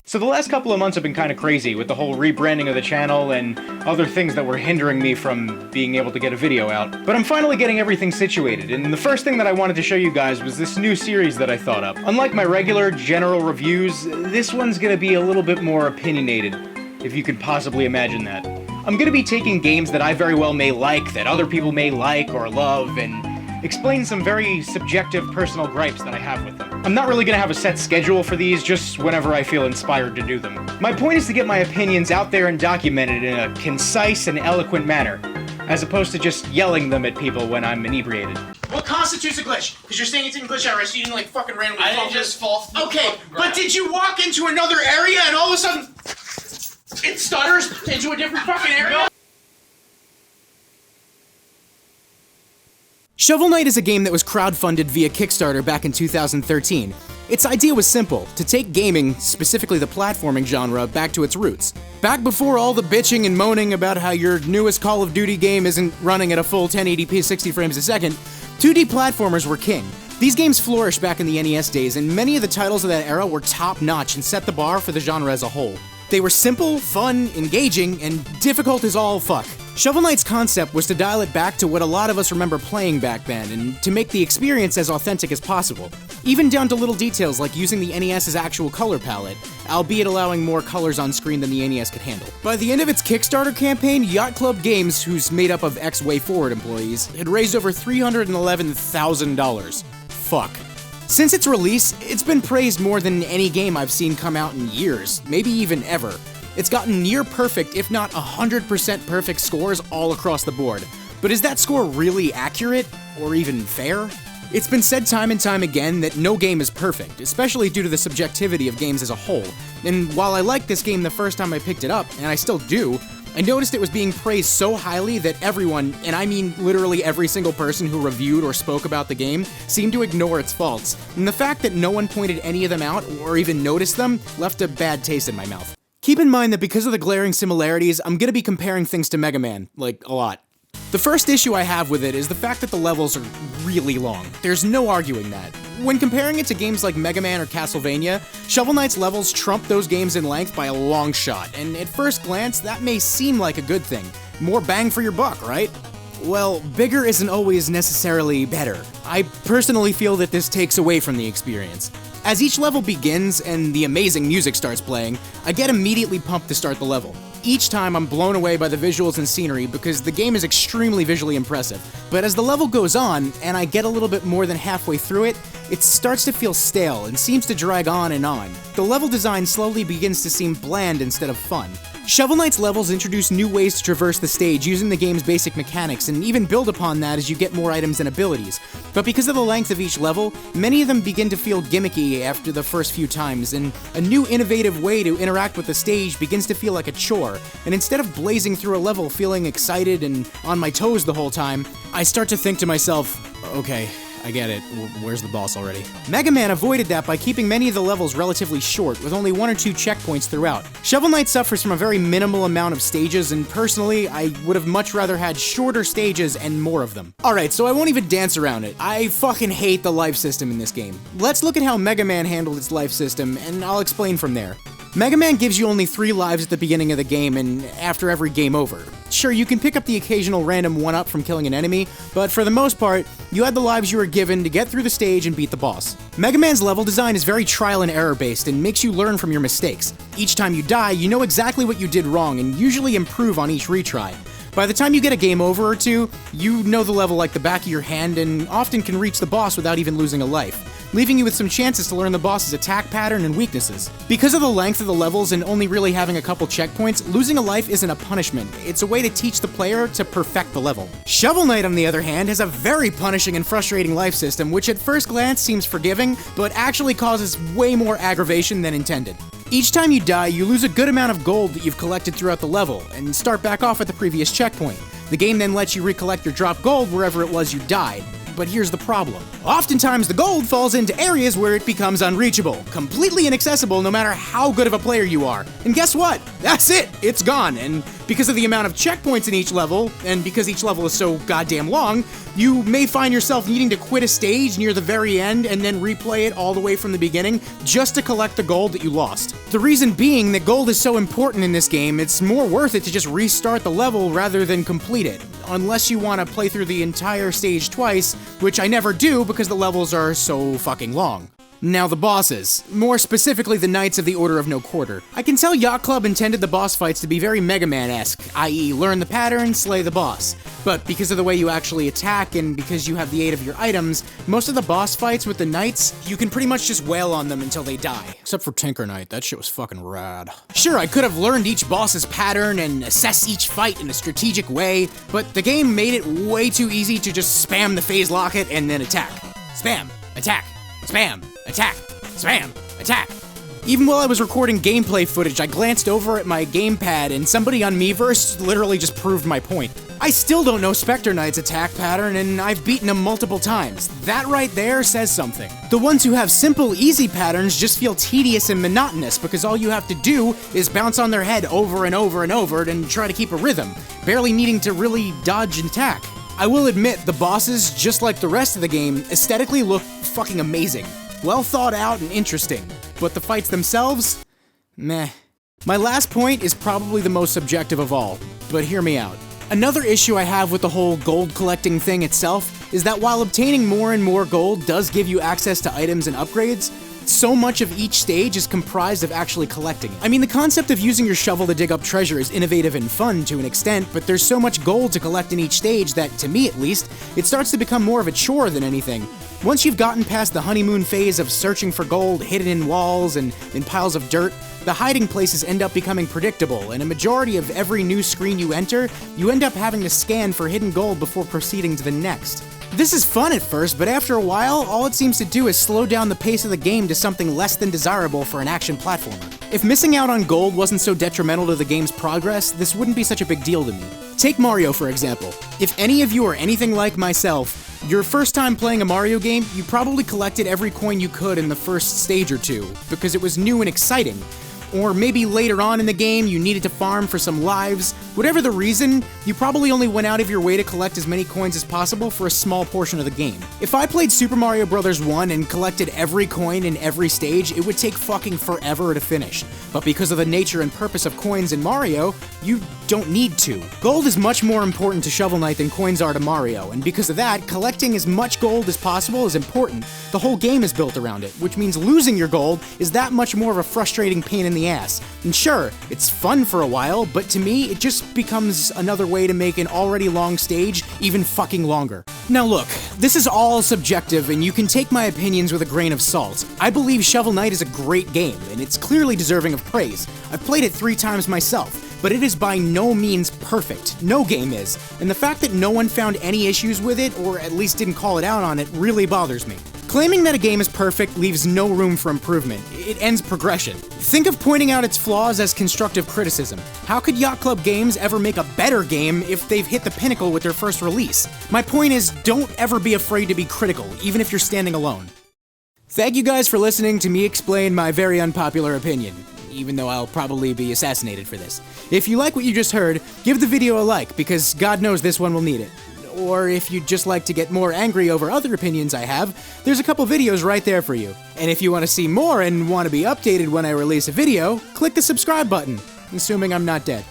So the last couple of months have been kind of crazy with the whole rebranding of the channel and other things that were hindering me from being able to get a video out. But I'm finally getting everything situated, and the first thing that I wanted to show you guys was this new series that I thought up. Unlike my regular general reviews, this one's gonna be a little bit more opinionated, if you could possibly imagine that. I'm gonna be taking games that I very well may like, that other people may like or love, and explain some very subjective personal gripes that I have with them. I'm not really gonna have a set schedule for these, just whenever I feel inspired to do them. My point is to get my opinions out there and documented in a concise and eloquent manner, as opposed to just yelling them at people when I'm inebriated. What constitutes a glitch? Because you're saying it's in glitch hour, so you didn't like fucking randomly I didn't just fall through Okay, but did you walk into another area and all of a sudden it stutters into a different fucking area? Shovel Knight is a game that was crowdfunded via Kickstarter back in 2013. Its idea was simple, to take gaming, specifically the platforming genre, back to its roots. Back before all the bitching and moaning about how your newest Call of Duty game isn't running at a full 1080p 60 frames a second, 2D platformers were king. These games flourished back in the NES days, and many of the titles of that era were top-notch and set the bar for the genre as a whole. They were simple, fun, engaging, and difficult as all fuck. Shovel Knight's concept was to dial it back to what a lot of us remember playing back then, and to make the experience as authentic as possible. Even down to little details like using the NES's actual color palette, albeit allowing more colors on screen than the NES could handle. By the end of its Kickstarter campaign, Yacht Club Games, who's made up of ex-Way Forward employees, had raised over $311,000. Fuck. Since its release, it's been praised more than any game I've seen come out in years, maybe even ever. It's gotten near perfect, if not 100% perfect scores all across the board. But is that score really accurate, or even fair? It's been said time and time again that no game is perfect, especially due to the subjectivity of games as a whole. And while I liked this game the first time I picked it up, and I still do, I noticed it was being praised so highly that everyone, and I mean literally every single person who reviewed or spoke about the game, seemed to ignore its faults. And the fact that no one pointed any of them out, or even noticed them, left a bad taste in my mouth. Keep in mind that because of the glaring similarities, I'm gonna be comparing things to Mega Man, like, a lot. The first issue I have with it is the fact that the levels are really long. There's no arguing that. When comparing it to games like Mega Man or Castlevania, Shovel Knight's levels trump those games in length by a long shot, and at first glance, that may seem like a good thing. More bang for your buck, right? Well, bigger isn't always necessarily better. I personally feel that this takes away from the experience. As each level begins and the amazing music starts playing, I get immediately pumped to start the level. Each time I'm blown away by the visuals and scenery because the game is extremely visually impressive. But as the level goes on, and I get a little bit more than halfway through it, it starts to feel stale and seems to drag on and on. The level design slowly begins to seem bland instead of fun. Shovel Knight's levels introduce new ways to traverse the stage using the game's basic mechanics and even build upon that as you get more items and abilities. But because of the length of each level, many of them begin to feel gimmicky after the first few times, and a new innovative way to interact with the stage begins to feel like a chore. And instead of blazing through a level feeling excited and on my toes the whole time, I start to think to myself, okay, I get it. Where's the boss already? Mega Man avoided that by keeping many of the levels relatively short, with only 1 or 2 checkpoints throughout. Shovel Knight suffers from a very minimal amount of stages, and personally, I would have much rather had shorter stages and more of them. Alright, so I won't even dance around it. I fucking hate the life system in this game. Let's look at how Mega Man handled its life system, and I'll explain from there. Mega Man gives you only 3 lives at the beginning of the game and after every game over. Sure, you can pick up the occasional random 1-up from killing an enemy, but for the most part, you had the lives you were given to get through the stage and beat the boss. Mega Man's level design is very trial and error based and makes you learn from your mistakes. Each time you die, you know exactly what you did wrong and usually improve on each retry. By the time you get a game over or two, you know the level like the back of your hand and often can reach the boss without even losing a life, leaving you with some chances to learn the boss's attack pattern and weaknesses. Because of the length of the levels and only really having a couple checkpoints, losing a life isn't a punishment, it's a way to teach the player to perfect the level. Shovel Knight, on the other hand, has a very punishing and frustrating life system which at first glance seems forgiving, but actually causes way more aggravation than intended. Each time you die, you lose a good amount of gold that you've collected throughout the level, and start back off at the previous checkpoint. The game then lets you recollect your dropped gold wherever it was you died. but here's the problem. Oftentimes the gold falls into areas where it becomes unreachable, completely inaccessible no matter how good of a player you are. And guess what? That's it! It's gone, and because of the amount of checkpoints in each level, and because each level is so goddamn long, you may find yourself needing to quit a stage near the very end and then replay it all the way from the beginning just to collect the gold that you lost. The reason being that gold is so important in this game, it's more worth it to just restart the level rather than complete it. Unless you want to play through the entire stage twice, which I never do because the levels are so fucking long. Now the bosses, more specifically the Knights of the Order of No Quarter. I can tell Yacht Club intended the boss fights to be very Mega Man-esque, i.e. learn the pattern, slay the boss. But because of the way you actually attack and because you have the aid of your items, most of the boss fights with the Knights, you can pretty much just wail on them until they die. Except for Tinker Knight, that shit was fucking rad. Sure, I could have learned each boss's pattern and assess each fight in a strategic way, but the game made it way too easy to just spam the phase locket and then attack. Spam, attack, spam, attack, spam, attack. Even while I was recording gameplay footage, I glanced over at my gamepad and somebody on Miiverse literally just proved my point. I still don't know Spectre Knight's attack pattern and I've beaten him multiple times. That right there says something. The ones who have simple, easy patterns just feel tedious and monotonous because all you have to do is bounce on their head over and over and over and try to keep a rhythm, barely needing to really dodge and attack. I will admit, the bosses, just like the rest of the game, aesthetically look fucking amazing. Well thought out and interesting, but the fights themselves? Meh. My last point is probably the most subjective of all, but hear me out. Another issue I have with the whole gold collecting thing itself is that while obtaining more and more gold does give you access to items and upgrades, so much of each stage is comprised of actually collecting it. I mean, the concept of using your shovel to dig up treasure is innovative and fun to an extent, but there's so much gold to collect in each stage that, to me at least, it starts to become more of a chore than anything. Once you've gotten past the honeymoon phase of searching for gold hidden in walls and in piles of dirt, the hiding places end up becoming predictable, and a majority of every new screen you enter, you end up having to scan for hidden gold before proceeding to the next. This is fun at first, but after a while, all it seems to do is slow down the pace of the game to something less than desirable for an action platformer. If missing out on gold wasn't so detrimental to the game's progress, this wouldn't be such a big deal to me. Take Mario, for example. If any of you are anything like myself, your first time playing a Mario game, you probably collected every coin you could in the first stage or two, because it was new and exciting. Or maybe later on in the game, you needed to farm for some lives. Whatever the reason, you probably only went out of your way to collect as many coins as possible for a small portion of the game. If I played Super Mario Bros. 1 and collected every coin in every stage, it would take fucking forever to finish. But because of the nature and purpose of coins in Mario, you don't need to. Gold is much more important to Shovel Knight than coins are to Mario, and because of that, collecting as much gold as possible is important. The whole game is built around it, which means losing your gold is that much more of a frustrating pain in the ass. And sure, it's fun for a while, but to me, it just becomes another way to make an already long stage even fucking longer. Now look, this is all subjective, and you can take my opinions with a grain of salt. I believe Shovel Knight is a great game, and it's clearly deserving of praise. I've played it 3 times myself, but it is by no means perfect. No game is. And the fact that no one found any issues with it, or at least didn't call it out on it, really bothers me. Claiming that a game is perfect leaves no room for improvement. It ends progression. Think of pointing out its flaws as constructive criticism. How could Yacht Club Games ever make a better game if they've hit the pinnacle with their first release? My point is, don't ever be afraid to be critical, even if you're standing alone. Thank you guys for listening to me explain my very unpopular opinion, even though I'll probably be assassinated for this. If you like what you just heard, give the video a like, because God knows this one will need it. Or if you'd just like to get more angry over other opinions I have, there's a couple videos right there for you. And if you want to see more and want to be updated when I release a video, click the subscribe button, assuming I'm not dead.